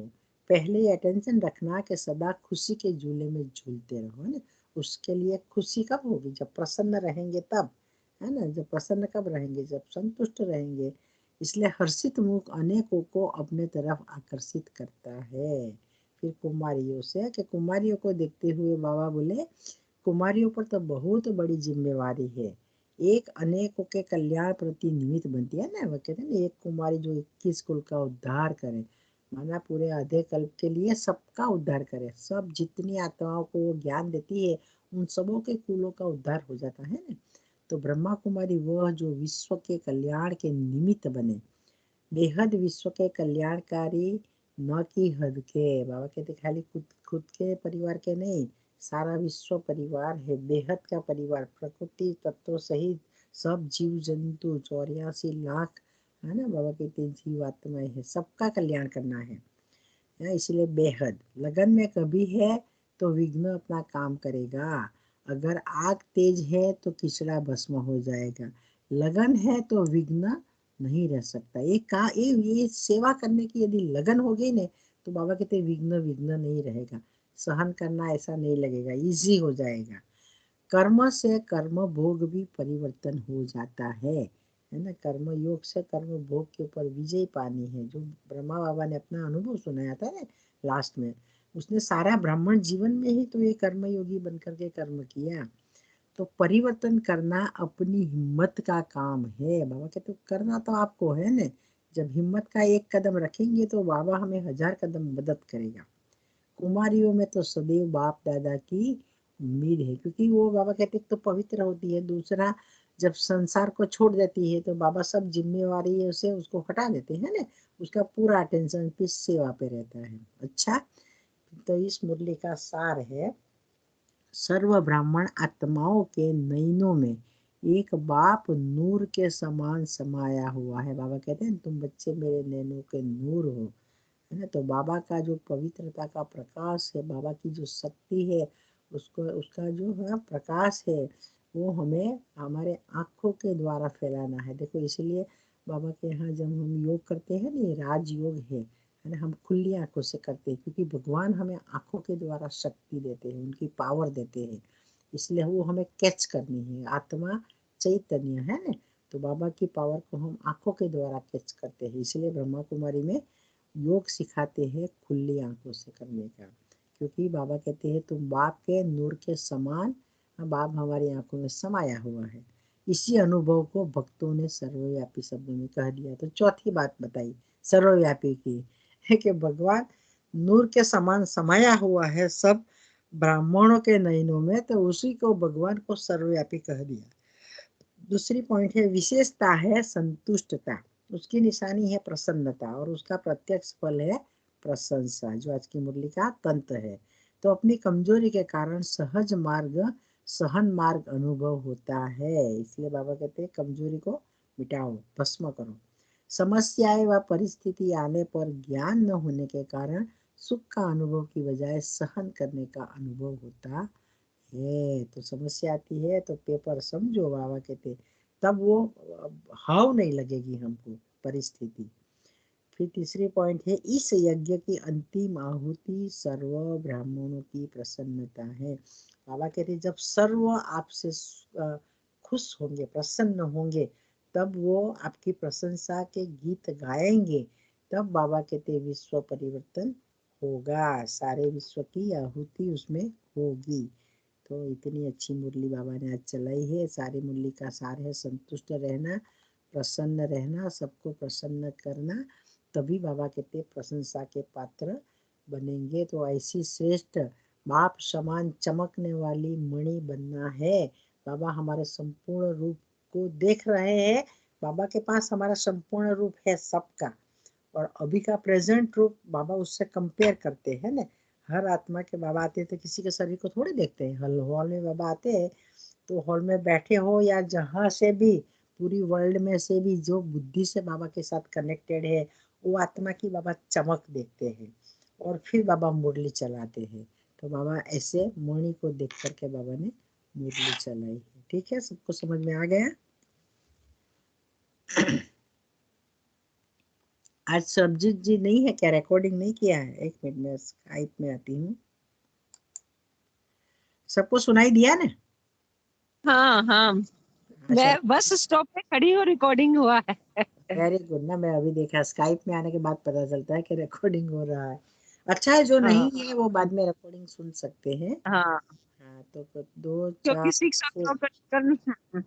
पहले अटेंशन रखना कि सदा खुशी के झूले में झूलते रहो, है ना। उसके लिए खुशी कब होगी, जब प्रसन्न रहेंगे तब, है ना। जब प्रसन्न कब रहेंगे, जब संतुष्ट रहेंगे। इसलिए हर्षित मुख अनेकों को अपने तरफ आकर्षित करता है। फिर कुमारियों से, कि कुमारियों को देखते हुए बाबा बोले कुमारियों पर तो बहुत बड़ी जिम्मेवारी है, एक अनेकों के कल्याण प्रति निमित्त बनती है ना। वो कहते हैं ना, एक कुमारी जो 21 कुल का उद्धार करे, माना पूरे आधे कल्प के लिए सबका उद्धार करे, सब जितनी आत्माओं को वो ज्ञान देती है उन सबों के कुलों का उद्धार हो जाता है ना। तो ब्रह्मा कुमारी वह जो विश्व के कल्याण के निमित्त बने, बेहद विश्व के कल्याणकारी, न कि हद के। बाबा कहते खाली खुद खुद के परिवार के नहीं, सारा विश्व परिवार है, बेहद का परिवार, प्रकृति तत्व सहित सब जीव जंतु 84 लाख, है ना। बाबा कहते जीवात्माएं है, सबका कल्याण करना है, इसलिए बेहद लगन में कभी है तो विघ्न अपना काम करेगा। अगर आग तेज है तो किचड़ा भस्म हो जाएगा, लगन है तो विघ्न नहीं रह सकता। ये सेवा करने की यदि लगन हो गई ने, तो बाबा कहते विघ्न विघ्न नहीं रहेगा, सहन करना ऐसा नहीं लगेगा, इजी हो जाएगा। कर्म से कर्म भोग भी परिवर्तन हो जाता है ना। कर्म योग से कर्म भोग के ऊपर विजय पानी है, जो ब्रह्मा बाबा ने अपना अनुभव सुनाया था ना लास्ट में, उसने सारा ब्राह्मण जीवन में ही तो ये कर्म योगी बन करके कर्म किया। तो परिवर्तन करना अपनी हिम्मत का काम है। बाबा कहते करना तो आपको है ना, जब हिम्मत का एक कदम रखेंगे तो बाबा हमें 1000 कदम मदद करेगा। कुमारियों में तो सदैव बाप दादा की उम्मीद है, क्योंकि वो बाबा कहते तो पवित्र होती है, दूसरा जब संसार को छोड़ देती है तो बाबा सब जिम्मेवारी है उसे उसको हटा देते हैं ना, उसका पूरा अटेंशन किस सेवा पे रहता है। अच्छा, तो इस मुरली का सार है, सर्व ब्राह्मण आत्माओं के नयनों में एक बाप नूर के समान समाया हुआ है। बाबा कहते हैं तुम बच्चे मेरे नैनों के नूर हो, है ना। तो बाबा का जो पवित्रता का प्रकाश है, बाबा की जो शक्ति है, उसको उसका जो है प्रकाश है, वो हमें हमारे आँखों के द्वारा फैलाना है। देखो इसलिए बाबा के यहाँ जब हम योग करते हैं ना, ये राजयोग है ना, हम खुली आंखों से करते हैं, क्योंकि भगवान हमें आंखों के द्वारा शक्ति देते हैं, उनकी पावर देते हैं, इसलिए वो हमें कैच करनी है। आत्मा चैतन्य है ना, तो बाबा की पावर को हम आंखों के द्वारा कैच करते हैं, इसलिए ब्रह्मा कुमारी में योग सिखाते हैं खुली आंखों से करने का, क्योंकि बाबा कहते हैं तुम बाप के नूर के समान, बाप हमारी आंखों में समाया हुआ है। इसी अनुभव को भक्तों ने सर्वव्यापी शब्दों में कह दिया। तो चौथी बात बताई सर्वव्यापी की है कि भगवान नूर के समान समाया हुआ है सब ब्राह्मणों के नयनों में, तो उसी को भगवान को सर्वव्यापी कह दिया। दूसरी पॉइंट है विशेषता है संतुष्टता, उसकी निशानी है प्रसन्नता, और उसका प्रत्यक्ष फल है प्रशंसा, जो आज की मुरली का तंत्र है। तो अपनी कमजोरी के कारण सहज मार्ग सहन मार्ग अनुभव होता है, इसलिए बाबा कहते हैं कमजोरी को मिटाओ, भस्म करो। समस्याएं व परिस्थिति आने पर ज्ञान न होने के कारण सुख का अनुभव की बजाय सहन करने का अनुभव होता है। तो समस्या आती है तो पेपर समझो, बाबा कहते तब वो हाव नहीं लगेगी हमको परिस्थिति। फिर तीसरी पॉइंट है इस यज्ञ की अंतिम आहुति सर्व ब्राह्मणों की प्रसन्नता है। बाबा कहते जब सर्व आपसे खुश होंगे, प्रसन्न होंगे, तब वो आपकी प्रशंसा के गीत गाएंगे, तब बाबा कहते विश्व परिवर्तन होगा, सारे विश्व की आहुति उसमें होगी। तो इतनी अच्छी मुरली बाबा ने आज चलाई है। सारी मुरली का सार है संतुष्ट रहना, प्रसन्न रहना, सबको प्रसन्न करना, तभी बाबा कहते प्रशंसा के पात्र बनेंगे। तो ऐसी श्रेष्ठ बाप समान चमकने वाली मणि बनना है। बाबा हमारे संपूर्ण रूप को देख रहे हैं। बाबा के पास हमारा संपूर्ण रूप है सबका, और अभी का प्रेजेंट रूप बाबा उससे कंपेयर करते हैं ना। हर आत्मा के बाबा आते हैं तो किसी के शरीर को थोड़ी देखते हैं। हॉल में बाबा आते हैं तो हॉल में बैठे हो या जहाँ से भी, पूरी वर्ल्ड में से भी जो बुद्धि से बाबा के साथ कनेक्टेड है, वो आत्मा की बाबा चमक देखते हैं और फिर बाबा मुरली चलाते हैं। तो बाबा ऐसे मणि को देख करके बाबा ने मुरली चलाई है। ठीक है, सबको समझ में आ गया? आज सरजीत जी नहीं है क्या? रिकॉर्डिंग नहीं किया है? एक मिनट में स्काइप में आती हूँ। सबको सुनाई दिया ना? हाँ हाँ, अच्छा, मैं बस स्टॉप पे खड़ी हूँ, रिकॉर्डिंग हुआ है। वेरी गुड ना। मैं अभी देखा स्काइप में आने के बाद पता चलता है कि रिकॉर्डिंग हो रहा है। अच्छा है, जो नहीं हाँ है वो बाद में रिकॉर्डिंग सुन सकते हैं। हाँ, हाँ, तो 2 4 क्योंकि 6 6 o'clock कर